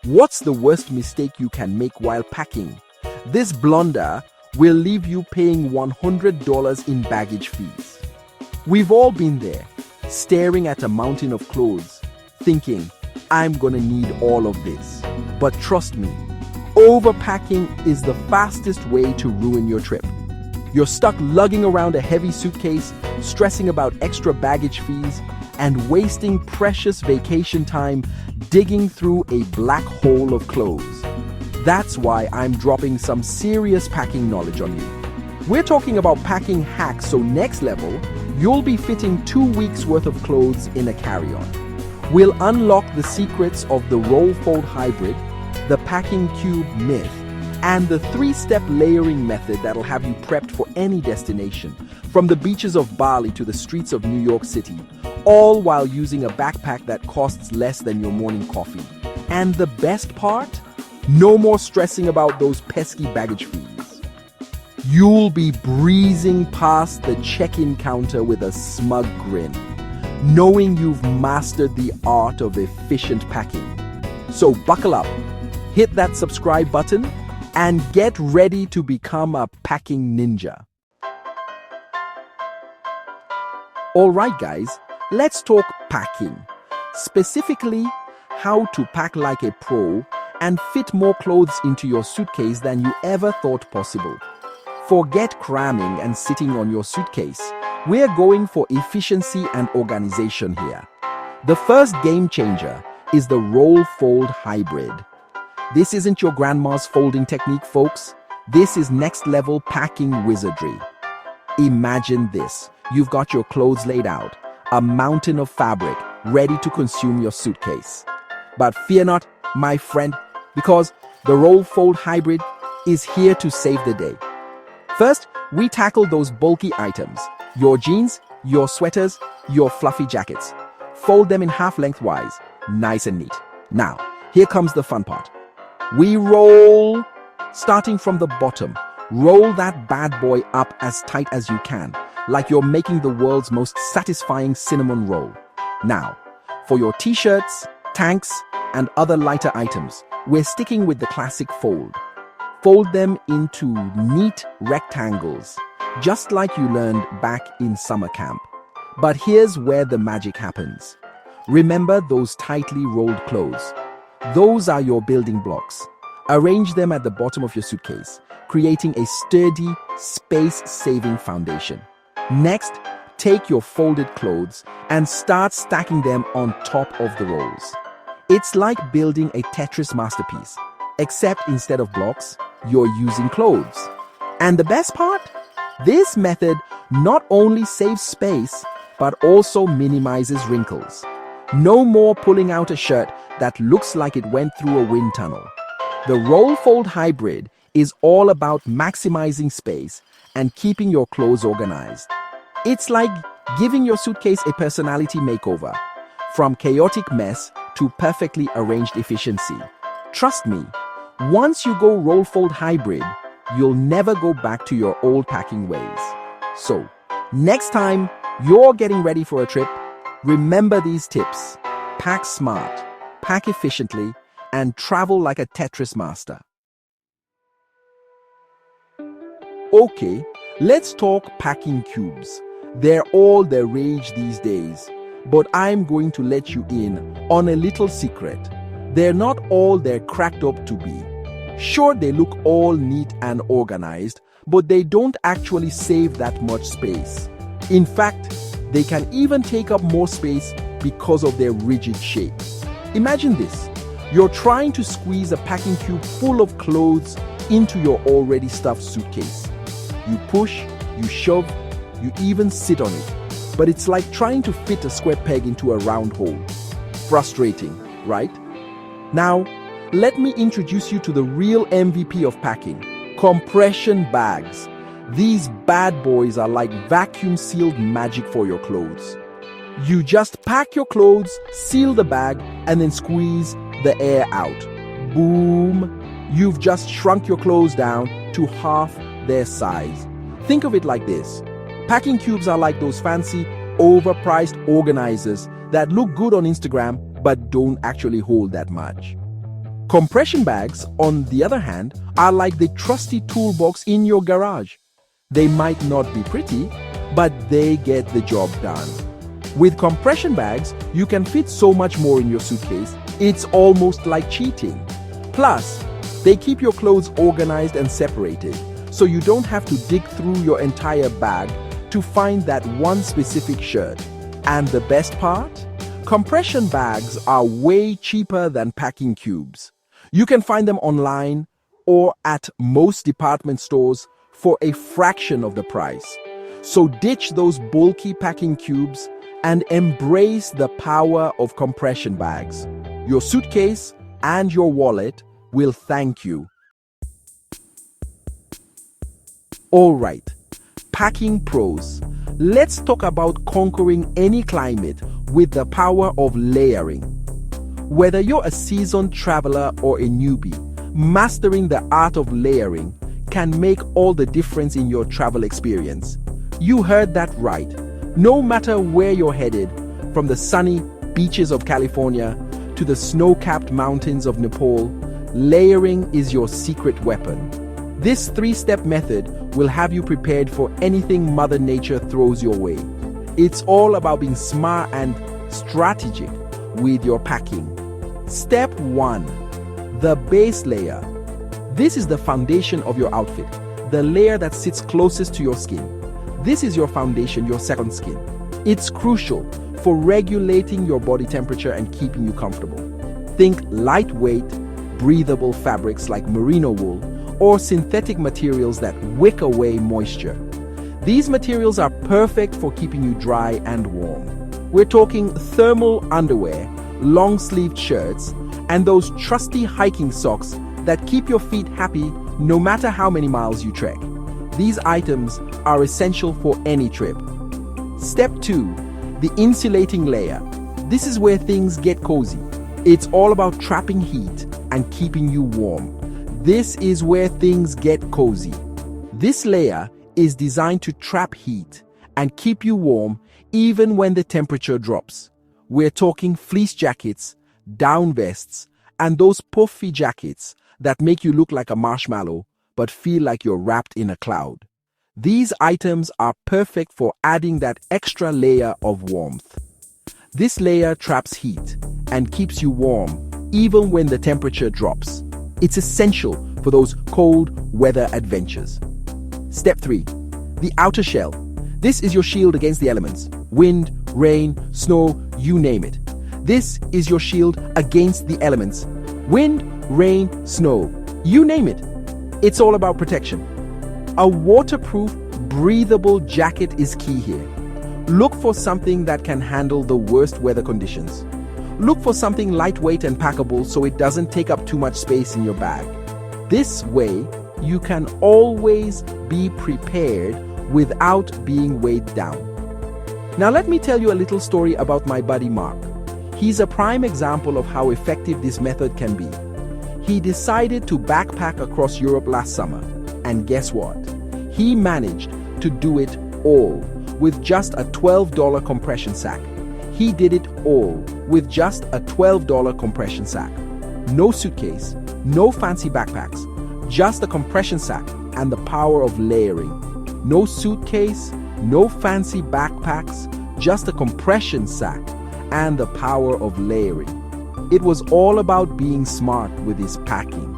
What's the worst mistake you can make while packing? This blunder will leave you paying $100 in baggage fees. We've all been there, staring at a mountain of clothes, thinking, I'm gonna need all of this. But trust me, overpacking is the fastest way to ruin your trip. You're stuck lugging around a heavy suitcase, stressing about extra baggage fees, and wasting precious vacation time digging through a black hole of clothes. That's why I'm dropping some serious packing knowledge on you. We're talking about packing hacks, so next level, you'll be fitting 2 weeks worth of clothes in a carry-on. We'll unlock the secrets of the roll-fold hybrid, the packing cube myth, and the 3-step layering method that'll have you prepped for any destination, from the beaches of Bali to the streets of New York City, all while using a backpack that costs less than your morning coffee. And the best part? No more stressing about those pesky baggage fees. You'll be breezing past the check-in counter with a smug grin, knowing you've mastered the art of efficient packing. So buckle up, hit that subscribe button, and get ready to become a packing ninja. Alright guys, let's talk packing. Specifically, how to pack like a pro and fit more clothes into your suitcase than you ever thought possible. Forget cramming and sitting on your suitcase. We're going for efficiency and organization here. The first game changer is the roll-fold hybrid. This isn't your grandma's folding technique, folks. This is next-level packing wizardry. Imagine this. You've got your clothes laid out, a mountain of fabric ready to consume your suitcase. But fear not, my friend, because the roll-fold hybrid is here to save the day. First, we tackle those bulky items. Your jeans, your sweaters, your fluffy jackets. Fold them in half lengthwise, nice and neat. Now, here comes the fun part. We roll, starting from the bottom. Roll that bad boy up as tight as you can, like you're making the world's most satisfying cinnamon roll. Now, for your t-shirts, tanks, and other lighter items, we're sticking with the classic fold. Fold them into neat rectangles, just like you learned back in summer camp. But here's where the magic happens. Remember those tightly rolled clothes? Those are your building blocks. Arrange them at the bottom of your suitcase, creating a sturdy, space-saving foundation. Next, take your folded clothes and start stacking them on top of the rolls. It's like building a Tetris masterpiece, except instead of blocks, you're using clothes. And the best part? This method not only saves space, but also minimizes wrinkles. No more pulling out a shirt that looks like it went through a wind tunnel. The roll-fold hybrid is all about maximizing space and keeping your clothes organized. It's like giving your suitcase a personality makeover, from chaotic mess to perfectly arranged efficiency. Trust me, once you go roll-fold hybrid, you'll never go back to your old packing ways. So, next time you're getting ready for a trip, remember these tips. Pack smart, pack efficiently, and travel like a Tetris master. Okay, let's talk packing cubes. They're all the rage these days, but I'm going to let you in on a little secret. They're not all they're cracked up to be. Sure, they look all neat and organized, but they don't actually save that much space. In fact, they can even take up more space because of their rigid shape. Imagine this. You're trying to squeeze a packing cube full of clothes into your already stuffed suitcase. You push, you shove, you even sit on it. But it's like trying to fit a square peg into a round hole. Frustrating, right? Now, let me introduce you to the real MVP of packing: compression bags. These bad boys are like vacuum-sealed magic for your clothes. You just pack your clothes, seal the bag, and then squeeze the air out. Boom! You've just shrunk your clothes down to half their size. Think of it like this. Packing cubes are like those fancy, overpriced organizers that look good on Instagram but don't actually hold that much. Compression bags, on the other hand, are like the trusty toolbox in your garage. They might not be pretty, but they get the job done. With compression bags, you can fit so much more in your suitcase, it's almost like cheating. Plus, they keep your clothes organized and separated, so you don't have to dig through your entire bag to find that one specific shirt. And the best part? Compression bags are way cheaper than packing cubes. You can find them online or at most department stores for a fraction of the price. So ditch those bulky packing cubes and embrace the power of compression bags. Your suitcase and your wallet will thank you. All right, packing pros. Let's talk about conquering any climate with the power of layering. Whether you're a seasoned traveler or a newbie, mastering the art of layering can make all the difference in your travel experience. You heard that right. No matter where you're headed, from the sunny beaches of California to the snow-capped mountains of Nepal, layering is your secret weapon. This three-step method will have you prepared for anything Mother Nature throws your way. It's all about being smart and strategic with your packing. Step 1. The base layer. This is the foundation of your outfit, the layer that sits closest to your skin. This is your foundation, your second skin. It's crucial for regulating your body temperature and keeping you comfortable. Think lightweight, breathable fabrics like merino wool or synthetic materials that wick away moisture. These materials are perfect for keeping you dry and warm. We're talking thermal underwear, long-sleeved shirts, and those trusty hiking socks that keep your feet happy no matter how many miles you trek. These items are essential for any trip. Step 2. The insulating layer. This is where things get cozy. It's all about trapping heat and keeping you warm. This is where things get cozy. This layer is designed to trap heat and keep you warm even when the temperature drops. We're talking fleece jackets, down vests, and those puffy jackets that make you look like a marshmallow but feel like you're wrapped in a cloud. These items are perfect for adding that extra layer of warmth. This layer traps heat and keeps you warm even when the temperature drops. It's essential for those cold weather adventures. Step 3. The outer shell. This is your shield against the elements. Wind, rain, snow, you name it. This is your shield against the elements. Wind, rain, snow, you name it. It's all about protection. A waterproof, breathable jacket is key here. Look for something that can handle the worst weather conditions. Look for something lightweight and packable so it doesn't take up too much space in your bag. This way, you can always be prepared without being weighed down. Now let me tell you a little story about my buddy Mark. He's a prime example of how effective this method can be. He decided to backpack across Europe last summer, and guess what? He managed to do it all with just a $12 compression sack. He did it all with just a $12 compression sack. No suitcase, no fancy backpacks, just a compression sack and the power of layering. No suitcase, no fancy backpacks, just a compression sack and the power of layering. It was all about being smart with his packing.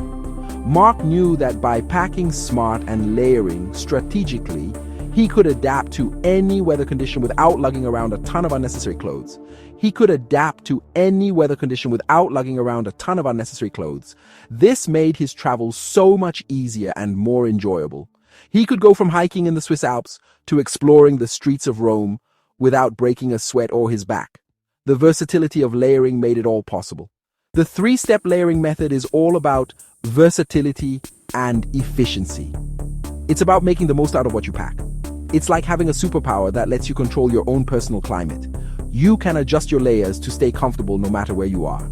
Mark knew that by packing smart and layering strategically, he could adapt to any weather condition without lugging around a ton of unnecessary clothes. He could adapt to any weather condition without lugging around a ton of unnecessary clothes. This made his travels so much easier and more enjoyable. He could go from hiking in the Swiss Alps to exploring the streets of Rome without breaking a sweat or his back. The versatility of layering made it all possible. The three-step layering method is all about versatility and efficiency. It's about making the most out of what you pack. It's like having a superpower that lets you control your own personal climate. You can adjust your layers to stay comfortable no matter where you are.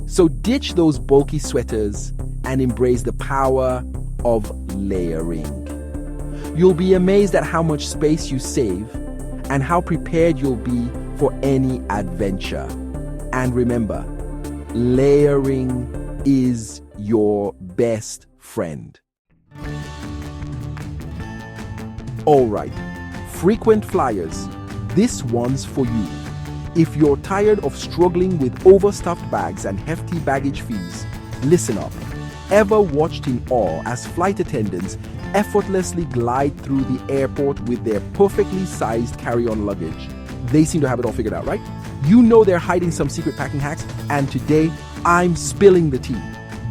So ditch those bulky sweaters and embrace the power of layering. You'll be amazed at how much space you save and how prepared you'll be for any adventure. And remember, layering is your best friend. Alright, frequent flyers, this one's for you. If you're tired of struggling with overstuffed bags and hefty baggage fees, listen up. Ever watched in awe as flight attendants effortlessly glide through the airport with their perfectly sized carry-on luggage? They seem to have it all figured out, right? You know they're hiding some secret packing hacks, and today I'm spilling the tea.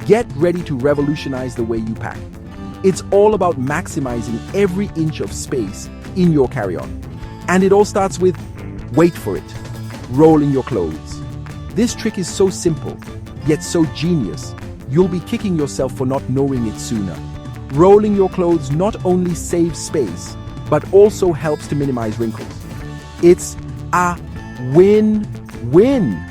Get ready to revolutionize the way you pack. It's all about maximizing every inch of space in your carry-on. And it all starts with, wait for it, rolling your clothes. This trick is so simple, yet so genius, you'll be kicking yourself for not knowing it sooner. Rolling your clothes not only saves space, but also helps to minimize wrinkles. It's a win-win.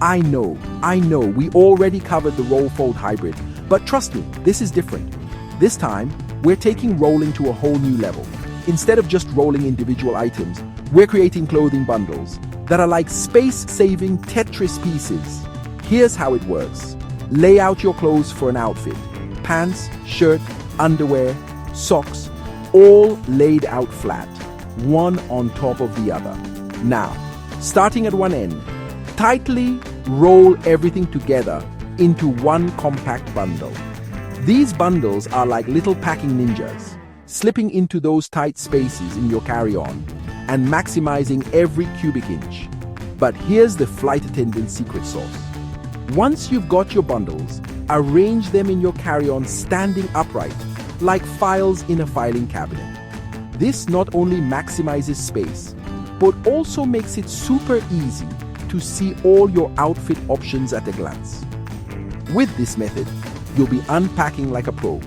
I know, we already covered the roll-fold hybrid, but trust me, this is different. This time, we're taking rolling to a whole new level. Instead of just rolling individual items, we're creating clothing bundles that are like space-saving Tetris pieces. Here's how it works. Lay out your clothes for an outfit. Pants, shirt, underwear, socks, all laid out flat, one on top of the other. Now, starting at one end, tightly roll everything together into one compact bundle. These bundles are like little packing ninjas, slipping into those tight spaces in your carry-on and maximizing every cubic inch. But here's the flight attendant's secret sauce. Once you've got your bundles, arrange them in your carry-on standing upright, like files in a filing cabinet. This not only maximizes space, but also makes it super easy to see all your outfit options at a glance. With this method, you'll be unpacking like a pro,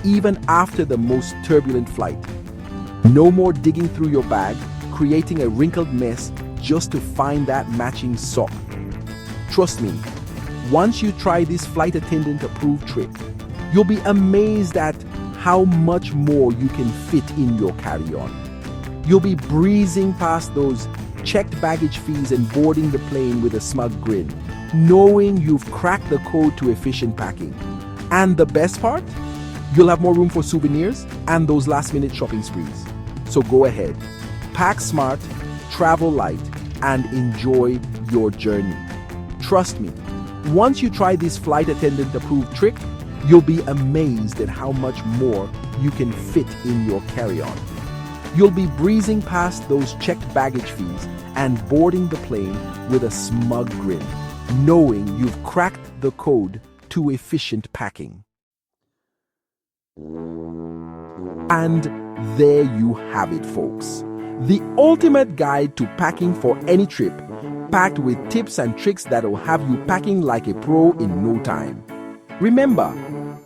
even after the most turbulent flight. No more digging through your bag, creating a wrinkled mess just to find that matching sock. Trust me, once you try this flight attendant-approved trick, you'll be amazed at how much more you can fit in your carry-on. You'll be breezing past those checked baggage fees and boarding the plane with a smug grin, knowing you've cracked the code to efficient packing. And the best part? You'll have more room for souvenirs and those last-minute shopping sprees. So go ahead, pack smart, travel light, and enjoy your journey. Trust me, once you try this flight attendant-approved trick, you'll be amazed at how much more you can fit in your carry-on. You'll be breezing past those checked baggage fees and boarding the plane with a smug grin, knowing you've cracked the code to efficient packing. And there you have it, folks. The ultimate guide to packing for any trip, packed with tips and tricks that'll have you packing like a pro in no time. Remember,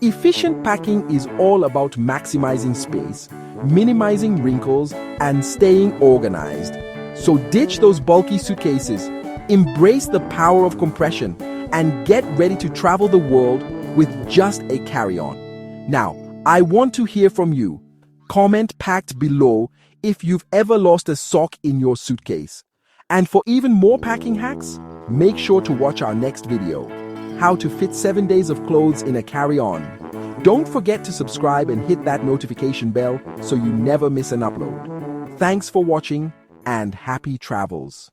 efficient packing is all about maximizing space, minimizing wrinkles, and staying organized. So ditch those bulky suitcases, embrace the power of compression, and get ready to travel the world with just a carry-on. Now, I want to hear from you. Comment packed below if you've ever lost a sock in your suitcase. And for even more packing hacks, make sure to watch our next video, how to fit 7 days of clothes in a carry-on. Don't forget to subscribe and hit that notification bell so you never miss an upload. Thanks for watching and happy travels.